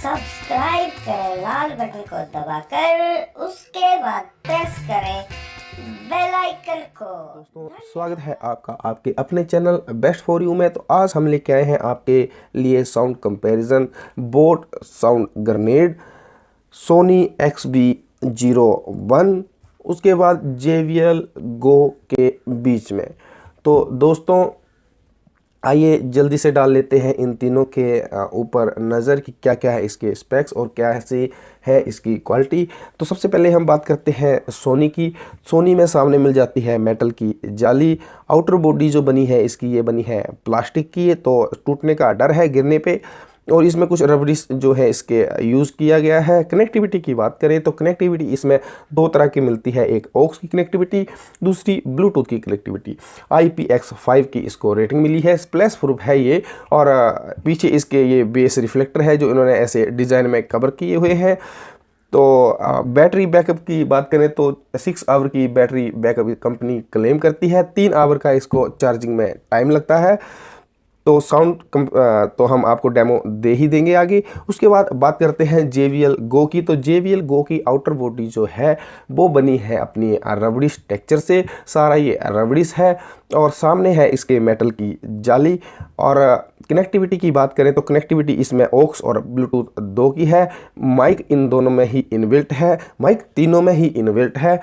Subscribe करें लाल button को दबाकर, उसके बाद प्रेस करें बेल आइकन को। दोस्तों स्वागत है आपका आपके अपने चैनल बेस्ट फॉर यू में। तो आज हम लेके आए हैं आपके लिए sound comparison Boat sound grenade Sony XB01 उसके बाद JBL Go के बीच में। तो दोस्तों आइए जल्दी से डाल लेते हैं इन तीनों के ऊपर नज़र कि क्या क्या है इसके स्पेक्स और क्या ऐसे है इसकी क्वालिटी। तो सबसे पहले हम बात करते हैं सोनी की। सोनी में सामने मिल जाती है मेटल की जाली। आउटर बॉडी जो बनी है इसकी ये बनी है प्लास्टिक की, तो टूटने का डर है गिरने पे। और इसमें कुछ रबड़िस जो है इसके यूज़ किया गया है। कनेक्टिविटी की बात करें तो कनेक्टिविटी इसमें दो तरह की मिलती है, एक ऑक्स की कनेक्टिविटी, दूसरी ब्लूटूथ की कनेक्टिविटी। IPX5 की इसको रेटिंग मिली है, स्प्लैश प्रूफ है ये। और पीछे इसके ये बेस रिफ्लेक्टर है जो इन्होंने ऐसे डिज़ाइन में कवर किए हुए हैं। तो बैटरी बैकअप की बात करें तो 6 आवर की बैटरी बैकअप कंपनी क्लेम करती है। 3 आवर का इसको चार्जिंग में टाइम लगता है। तो साउंड तो हम आपको डेमो दे ही देंगे आगे। उसके बाद बात करते हैं JBL Go की। तो JBL Go की आउटर बॉडी जो है वो बनी है अपनी रबड़िश टेक्सचर से। सारा ये रबड़िश है और सामने है इसके मेटल की जाली। और कनेक्टिविटी की बात करें तो कनेक्टिविटी इसमें ऑक्स और ब्लूटूथ 2 की है। माइक इन दोनों में ही इनबिल्ट है, माइक तीनों में ही इनबिल्ट है।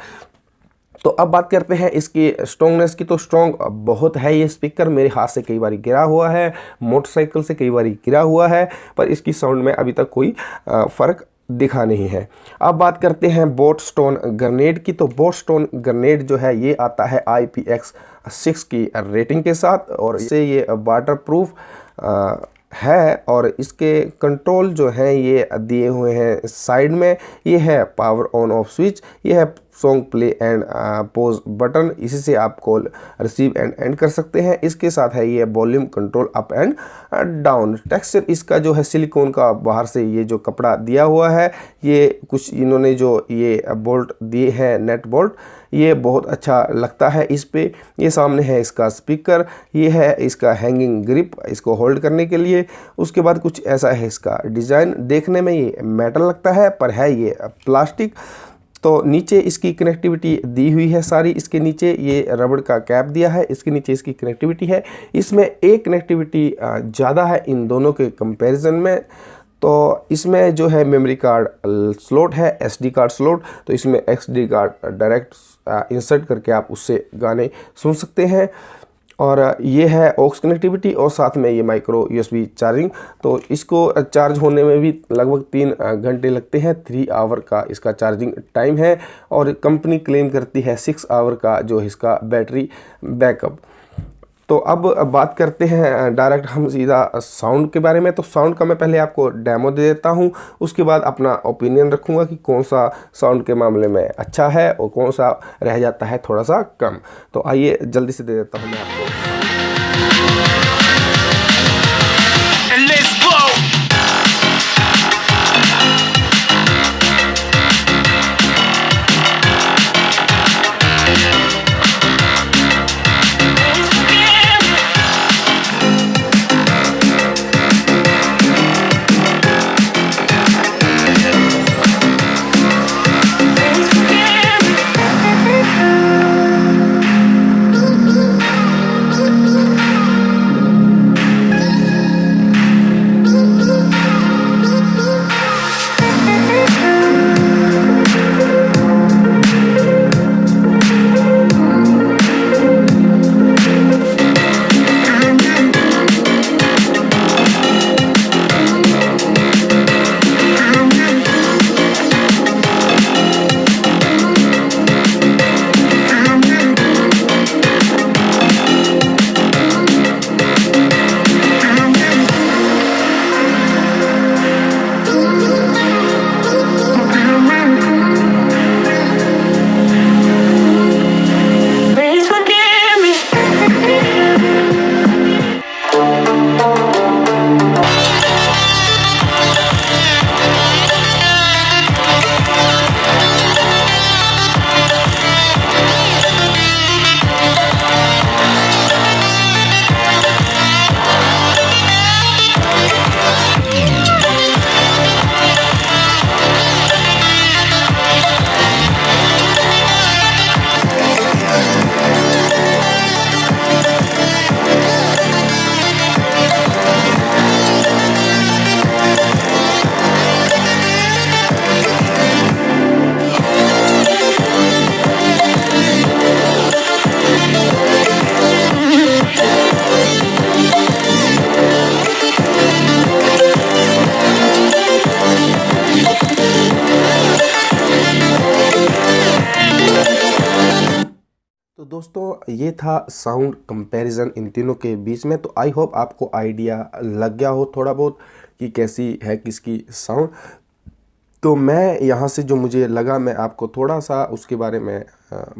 तो अब बात करते हैं इसकी स्ट्रॉन्गनेस की। तो स्ट्रॉन्ग बहुत है ये स्पीकर, मेरे हाथ से कई बार गिरा हुआ है, मोटरसाइकिल से कई बार गिरा हुआ है, पर इसकी साउंड में अभी तक कोई फ़र्क दिखा नहीं है। अब बात करते हैं बोट स्टोन ग्रेनेड की। तो बोट स्टोन ग्रेनेड जो है ये आता है IPX6 की रेटिंग के साथ और इससे ये वाटर प्रूफ है। और इसके कंट्रोल जो हैं ये दिए हुए हैं साइड में। ये है पावर ऑन ऑफ स्विच, ये है song play and pause button, इसी से आप कॉल रिसीव एंड एंड कर सकते हैं। इसके साथ है ये volume control up and down. Texture इसका जो है सिलिकॉन का बाहर से ये जो कपड़ा दिया हुआ है, ये कुछ इन्होंने जो ये बोल्ट दिए हैं नेट बोल्ट, ये बहुत अच्छा लगता है इस पे। ये सामने है इसका स्पीकर, ये है इसका हैंगिंग ग्रिप इसको होल्ड करने के लिए। उसके बाद कुछ ऐसा है इसका डिज़ाइन, देखने में ये मेटल लगता है पर है ये प्लास्टिक। तो नीचे इसकी कनेक्टिविटी दी हुई है सारी। इसके नीचे ये रबड़ का कैप दिया है, इसके नीचे इसकी कनेक्टिविटी है। इसमें एक कनेक्टिविटी ज़्यादा है इन दोनों के कंपैरिजन में। तो इसमें जो है मेमोरी कार्ड स्लॉट है, SD कार्ड स्लॉट। तो इसमें SD कार्ड डायरेक्ट इंसर्ट करके आप उससे गाने सुन सकते हैं। और ये है ऑक्स कनेक्टिविटी और साथ में ये माइक्रो USB चार्जिंग। तो इसको चार्ज होने में भी लगभग 3 घंटे लगते हैं। 3 आवर का इसका चार्जिंग टाइम है और कंपनी क्लेम करती है 6 आवर का जो इसका बैटरी बैकअप। तो अब बात करते हैं डायरेक्ट हम सीधा साउंड के बारे में। तो साउंड का मैं पहले आपको डेमो दे देता हूं, उसके बाद अपना ओपिनियन रखूंगा कि कौन सा साउंड के मामले में अच्छा है और कौन सा रह जाता है थोड़ा सा कम। तो आइए जल्दी से दे देता हूं मैं आपको। दोस्तों ये था साउंड कंपैरिजन इन तीनों के बीच में। तो आई होप आपको आइडिया लग गया हो थोड़ा बहुत कि कैसी है किसकी साउंड। तो मैं यहाँ से जो मुझे लगा मैं आपको थोड़ा सा उसके बारे में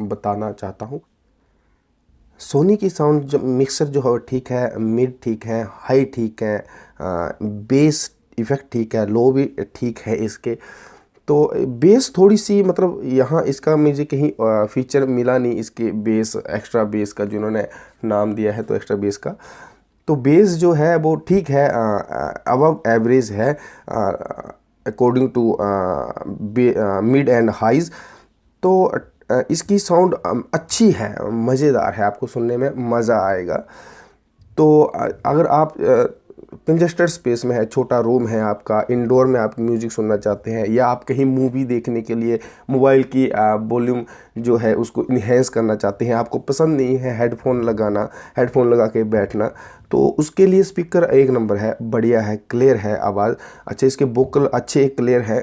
बताना चाहता हूँ। सोनी की साउंड जो मिक्सर जो है ठीक है, मिड ठीक है, हाई ठीक है, बेस इफ़ेक्ट ठीक है, लो भी ठीक है इसके। तो बेस थोड़ी सी मतलब यहाँ इसका मुझे कहीं फीचर मिला नहीं इसके बेस, एक्स्ट्रा बेस का जिन्होंने नाम दिया है तो एक्स्ट्रा बेस का। तो बेस जो है वो ठीक है, अबव एवरेज है according to mid and highs. तो इसकी साउंड अच्छी है, मज़ेदार है, आपको सुनने में मज़ा आएगा। तो अगर आप कंजेस्टेड स्पेस में है, छोटा रूम है आपका, इंडोर में आप म्यूज़िक सुनना चाहते हैं, या आप कहीं मूवी देखने के लिए मोबाइल की वॉल्यूम जो है उसको इन्हेंस करना चाहते हैं, आपको पसंद नहीं है हेडफोन लगाना, हेडफोन लगा के बैठना, तो उसके लिए स्पीकर एक नंबर है, बढ़िया है, क्लियर है आवाज़, अच्छा इसके वोकल अच्छे क्लियर है।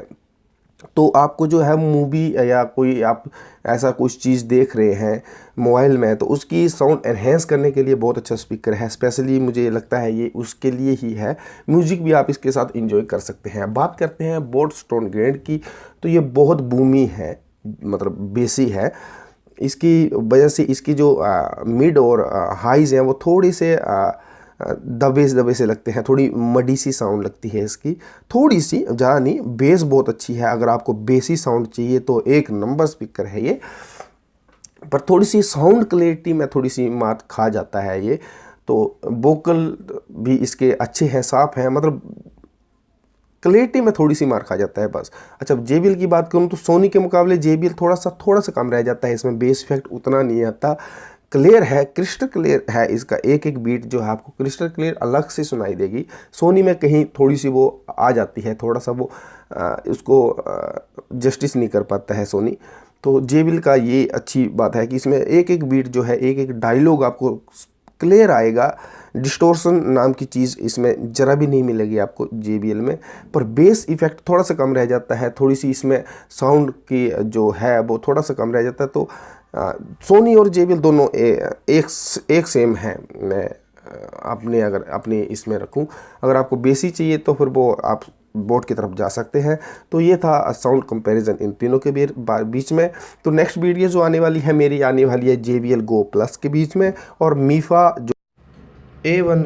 तो आपको जो है मूवी या कोई आप ऐसा कुछ चीज़ देख रहे हैं मोबाइल में, तो उसकी साउंड एनहेंस करने के लिए बहुत अच्छा स्पीकर है। स्पेशली मुझे लगता है ये उसके लिए ही है। म्यूज़िक भी आप इसके साथ एंजॉय कर सकते हैं। बात करते हैं बोट स्टोन ग्रेड की, तो ये बहुत बूमी है, मतलब बेसी है। इसकी वजह से इसकी जो मिड और हाइज हैं वो थोड़ी से दबे से लगते हैं, थोड़ी मडी सी साउंड लगती है इसकी, थोड़ी सी, ज़्यादा नहीं। बेस बहुत अच्छी है, अगर आपको बेसी साउंड चाहिए तो एक नंबर स्पीकर है ये। पर थोड़ी सी साउंड क्लैरिटी में थोड़ी सी मात खा जाता है ये। तो वोकल भी इसके अच्छे हैं, साफ हैं, मतलब क्लैरिटी में थोड़ी सी मार खा जाता है बस। अच्छा JBL की बात करूँ तो सोनी के मुकाबले JBL थोड़ा सा कम रह जाता है, इसमें बेस इफेक्ट उतना नहीं आता। क्लियर है, क्रिस्टल क्लियर है, इसका एक एक बीट जो है आपको क्रिस्टल क्लियर अलग से सुनाई देगी। सोनी में कहीं थोड़ी सी वो आ जाती है, थोड़ा सा वो उसको जस्टिस नहीं कर पाता है सोनी। तो JBL का ये अच्छी बात है कि इसमें एक एक बीट जो है, एक एक डायलॉग आपको क्लियर आएगा। डिस्टोर्शन नाम की चीज़ इसमें ज़रा भी नहीं मिलेगी आपको JBL में। पर बेस इफ़ेक्ट थोड़ा सा कम रह जाता है, थोड़ी सी इसमें साउंड की जो है वो थोड़ा सा कम रह जाता है। तो सोनी और JBL दोनों एक सेम है। मैं अगर अपने इसमें रखूं, अगर आपको बेसी चाहिए तो फिर वो आप बोट की तरफ जा सकते हैं। तो ये था साउंड कंपैरिजन इन तीनों के बीच में। तो नेक्स्ट वीडियो जो आने वाली है मेरी, आने वाली है JBL Go Plus के बीच में और मीफा जो A1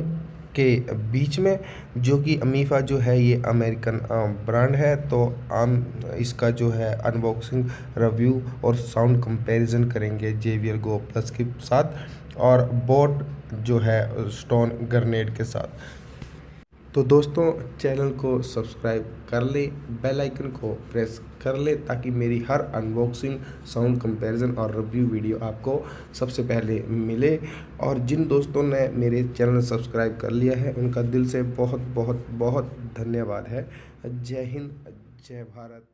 के बीच में, जो कि मीफा जो है ये अमेरिकन ब्रांड है। तो हम इसका जो है अनबॉक्सिंग, रिव्यू और साउंड कंपैरिजन करेंगे JBL Go Plus के साथ और बोट जो है स्टोन ग्रेनेड के साथ। तो दोस्तों चैनल को सब्सक्राइब कर ले, बेल आइकन को प्रेस कर ले, ताकि मेरी हर अनबॉक्सिंग, साउंड कंपैरिजन और रिव्यू वीडियो आपको सबसे पहले मिले। और जिन दोस्तों ने मेरे चैनल सब्सक्राइब कर लिया है उनका दिल से बहुत बहुत बहुत धन्यवाद है। जय हिंद, जय भारत।